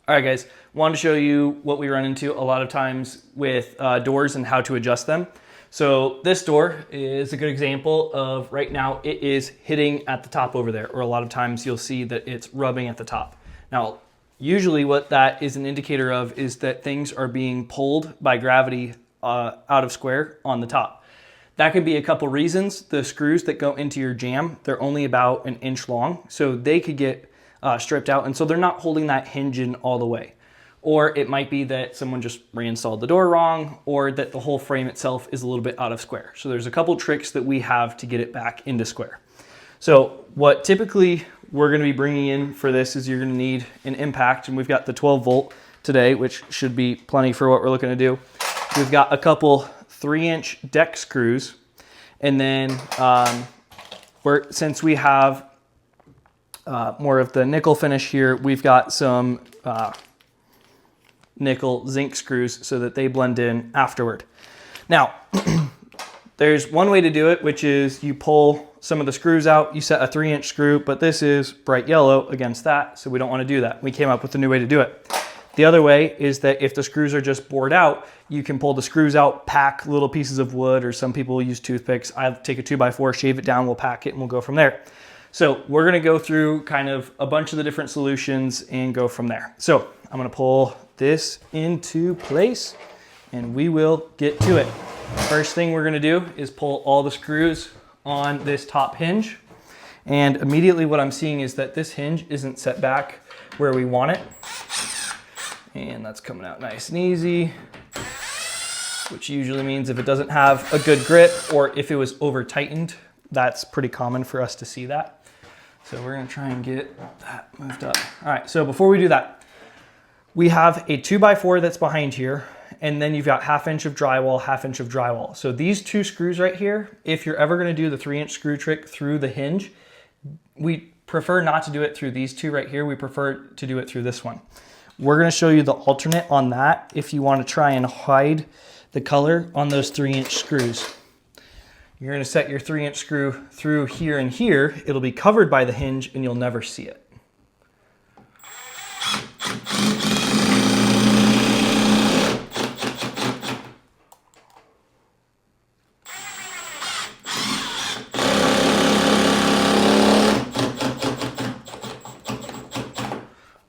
All right, guys, wanted to show you what we run into a lot of times with doors and how to adjust them. So this door is a good example of right now it is hitting at the top over there, or a lot of times you'll see that it's rubbing at the top. Now, usually what that is an indicator of is that things are being pulled by gravity out of square on the top. That could be a couple reasons. The screws that go into your jamb, they're only about an inch long, so they could get stripped out, and so they're not holding that hinge in all the way. Or it might be that someone just reinstalled the door wrong, or that the whole frame itself is a little bit out of square. So there's a couple tricks that we have to get it back into square. So what typically we're gonna be bringing in for this is you're gonna need an impact, and we've got the 12 volt today, which should be plenty for what we're looking to do. We've got a couple 3-inch deck screws, and then since we have more of the nickel finish here, we've got some nickel zinc screws so that they blend in afterward. Now, there's one way to do it, which is you pull some of the screws out, you set a 3-inch screw, but this is bright yellow against that, so we don't want to do that. We came up with a new way to do it. The other way is that if the screws are just bored out, you can pull the screws out, pack little pieces of wood, or some people use toothpicks. I take a 2x4, shave it down, we'll pack it, and we'll go from there. So we're gonna go through kind of a bunch of the different solutions and go from there. So I'm gonna pull this into place and we will get to it. First thing we're gonna do is pull all the screws on this top hinge. And immediately what I'm seeing is that this hinge isn't set back where we want it. And that's coming out nice and easy, which usually means if it doesn't have a good grip or if it was over tightened, that's pretty common for us to see that. So we're gonna try and get that moved up. All right, so before we do that, we have a 2x4 that's behind here, and then you've got 1/2 inch of drywall, 1/2 inch of drywall. So these two screws right here, if you're ever gonna do the 3-inch screw trick through the hinge, we prefer not to do it through these two right here. We prefer to do it through this one. We're gonna show you the alternate on that if you wanna try and hide the color on those 3-inch screws. You're gonna set your 3-inch screw through here and here. It'll be covered by the hinge and you'll never see it.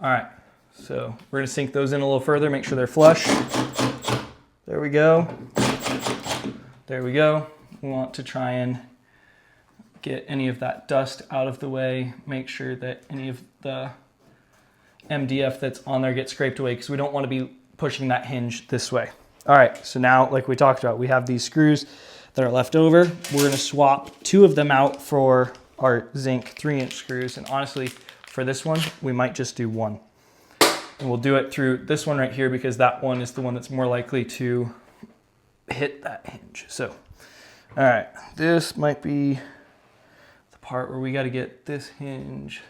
All right, so we're gonna sink those in a little further, make sure they're flush. There we go. There we go. We want to try and get any of that dust out of the way, make sure that any of the MDF that's on there gets scraped away because we don't want to be pushing that hinge this way. All right, so now, like we talked about, we have these screws that are left over. We're gonna swap 2 of them out for our zinc 3-inch screws. And honestly, for this one, we might just do 1. And we'll do it through this one right here because that one is the one that's more likely to hit that hinge. So, all right, this might be the part where we got to get this hinge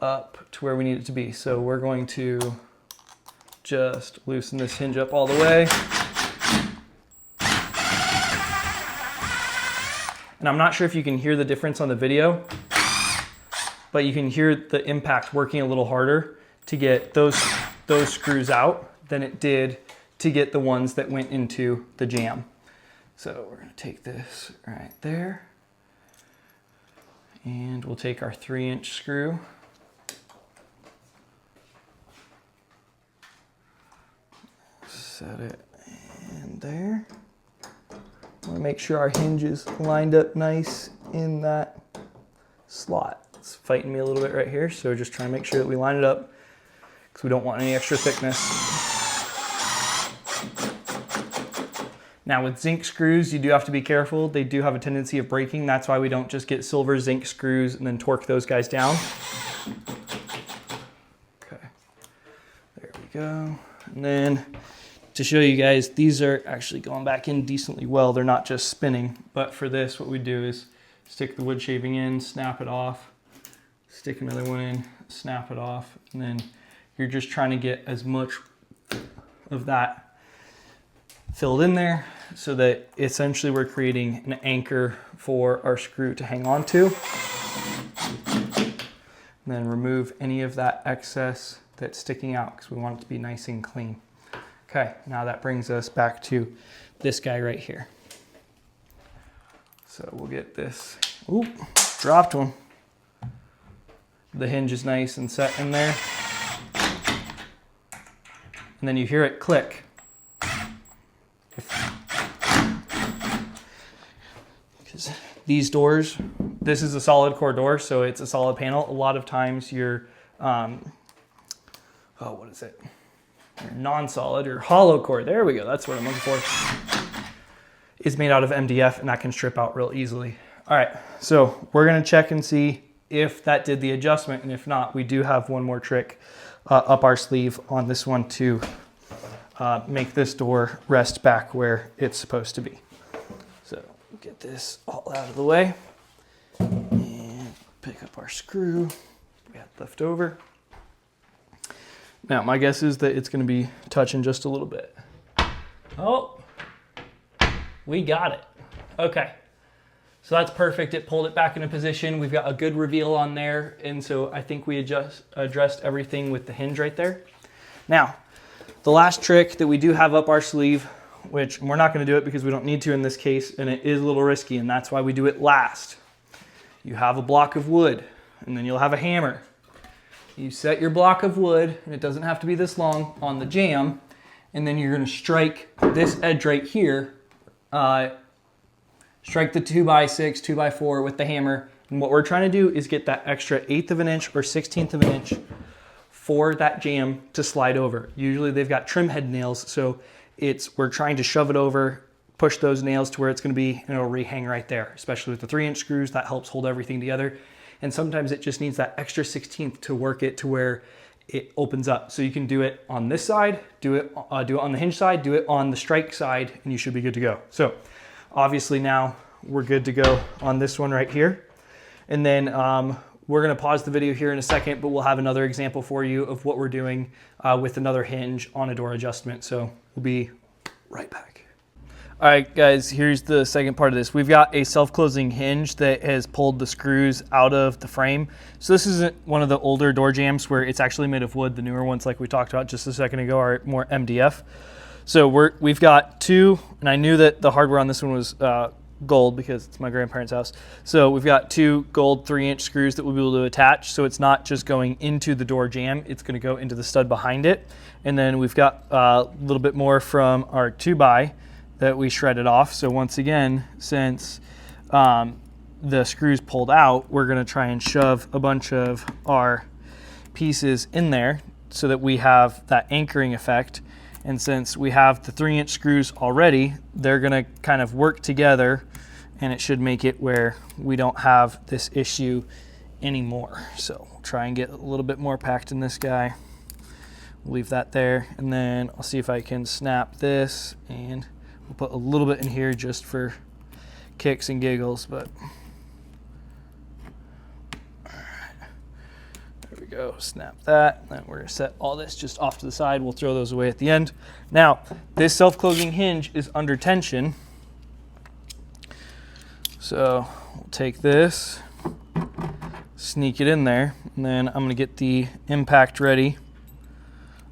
up to where we need it to be. So we're going to just loosen this hinge up all the way. And I'm not sure if you can hear the difference on the video, but you can hear the impact working a little harder to get those screws out than it did to get the ones that went into the jamb. So we're gonna take this right there and we'll take our 3-inch screw. Set it in there. Wanna make sure our hinge is lined up nice in that slot. It's fighting me a little bit right here, so just try and make sure that we line it up because we don't want any extra thickness. Now with zinc screws, you do have to be careful. They do have a tendency of breaking. That's why we don't just get silver zinc screws and then torque those guys down. Okay, there we go. And then to show you guys, these are actually going back in decently well. They're not just spinning, but for this, what we do is stick the wood shaving in, snap it off, stick another one in, snap it off, and then you're just trying to get as much of that filled in there so that essentially we're creating an anchor for our screw to hang on to. And then remove any of that excess that's sticking out because we want it to be nice and clean. Okay, now that brings us back to this guy right here. So we'll get this, ooh, dropped one. The hinge is nice and set in there. And then you hear it click. Because these doors, this is a solid core door, so it's a solid panel. A lot of times your, what is it? Your non-solid or hollow core, there we go, that's what I'm looking for, is made out of MDF, and that can strip out real easily. All right, so we're gonna check and see if that did the adjustment, and if not, we do have one more trick up our sleeve on this one to make this door rest back where it's supposed to be. So get this all out of the way and pick up our screw we had left over. Now, my guess is that it's going to be touching just a little bit. Oh, we got it. Okay, so that's perfect. It pulled it back into position. We've got a good reveal on there, and so I think we addressed everything with the hinge right there. Now, the last trick that we do have up our sleeve, which we're not going to do it because we don't need to in this case, and it is a little risky, and that's why we do it last. You have a block of wood, and then you'll have a hammer. You set your block of wood, and it doesn't have to be this long, on the jamb, and then you're going to strike this edge right here, strike the 2x6, 2x4 with the hammer, and what we're trying to do is get that extra 1/8 of an inch or 1/16 of an inch for that jamb to slide over. Usually they've got trim head nails, so we're trying to shove it over, push those nails to where it's going to be, and it'll rehang right there, especially with the 3-inch screws. That helps hold everything together. And sometimes it just needs that extra 1/16 to work it to where it opens up. So you can do it on this side, do it on the hinge side, do it on the strike side, and you should be good to go. So obviously now we're good to go on this one right here. And then we're going to pause the video here in a second, but we'll have another example for you of what we're doing with another hinge on a door adjustment. So we'll be right back. All right, guys, here's the second part of this. We've got a self-closing hinge that has pulled the screws out of the frame. So this isn't one of the older door jambs where it's actually made of wood. The newer ones, like we talked about just a second ago, are more MDF. So we've got two, and I knew that the hardware on this one was gold because it's my grandparents' house. So we've got two gold 3-inch screws that we'll be able to attach. So it's not just going into the door jamb, it's going to go into the stud behind it. And then we've got a little bit more from our 2x that we shredded off. So once again, since the screws pulled out, we're going to try and shove a bunch of our pieces in there so that we have that anchoring effect. And since we have the 3-inch screws already, they're going to kind of work together, and it should make it where we don't have this issue anymore. So we'll try and get a little bit more packed in this guy. We'll leave that there, and then I'll see if I can snap this, and we'll put a little bit in here just for kicks and giggles, but all right, there we go, snap that. Then we're gonna set all this just off to the side. We'll throw those away at the end. Now, this self-closing hinge is under tension. So we'll take this, sneak it in there, and then I'm gonna get the impact ready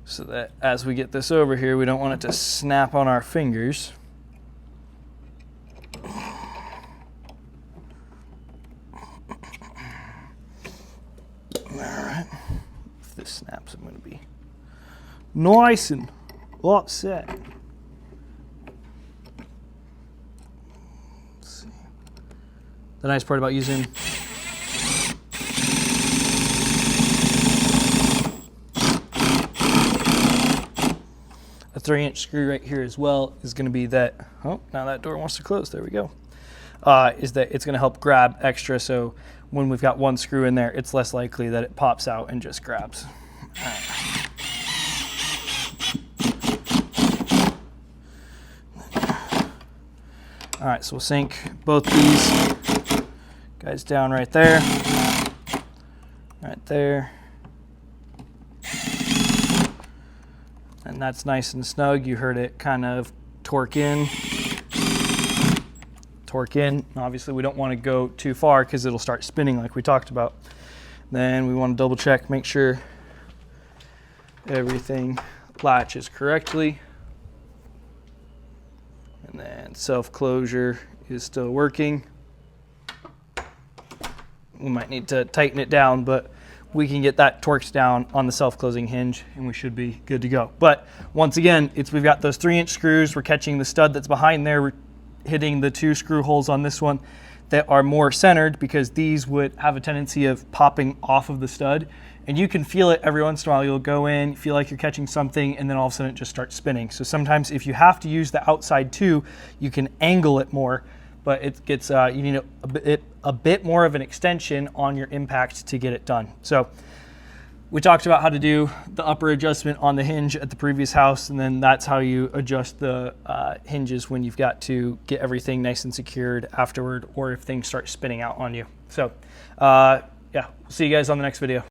so that as we get this over here, we don't want it to snap on our fingers. Alright, if this snaps, I'm going to be nice and upset. Let's see. The nice part about using a 3-inch screw right here as well is going to be that, oh, now that door wants to close, there we go, is that it's going to help grab extra, so when we've got one screw in there, it's less likely that it pops out and just grabs. All right, so we'll sink both these guys down right there, right there. And that's nice and snug. You heard it kind of torque in. Obviously, we don't want to go too far because it'll start spinning like we talked about. Then we want to double check, make sure everything latches correctly. And then self-closure is still working. We might need to tighten it down, but we can get that torqued down on the self-closing hinge and we should be good to go. But once again, we've got those 3-inch screws. We're catching the stud that's behind there. We're hitting the 2 screw holes on this one that are more centered, because these would have a tendency of popping off of the stud. And you can feel it every once in a while. You'll go in, feel like you're catching something, and then all of a sudden it just starts spinning. So sometimes if you have to use the outside too, you can angle it more, but it gets, you need a bit more of an extension on your impact to get it done. So we talked about how to do the upper adjustment on the hinge at the previous house, and then that's how you adjust the hinges when you've got to get everything nice and secured afterward, or if things start spinning out on you. So yeah, we'll see you guys on the next video.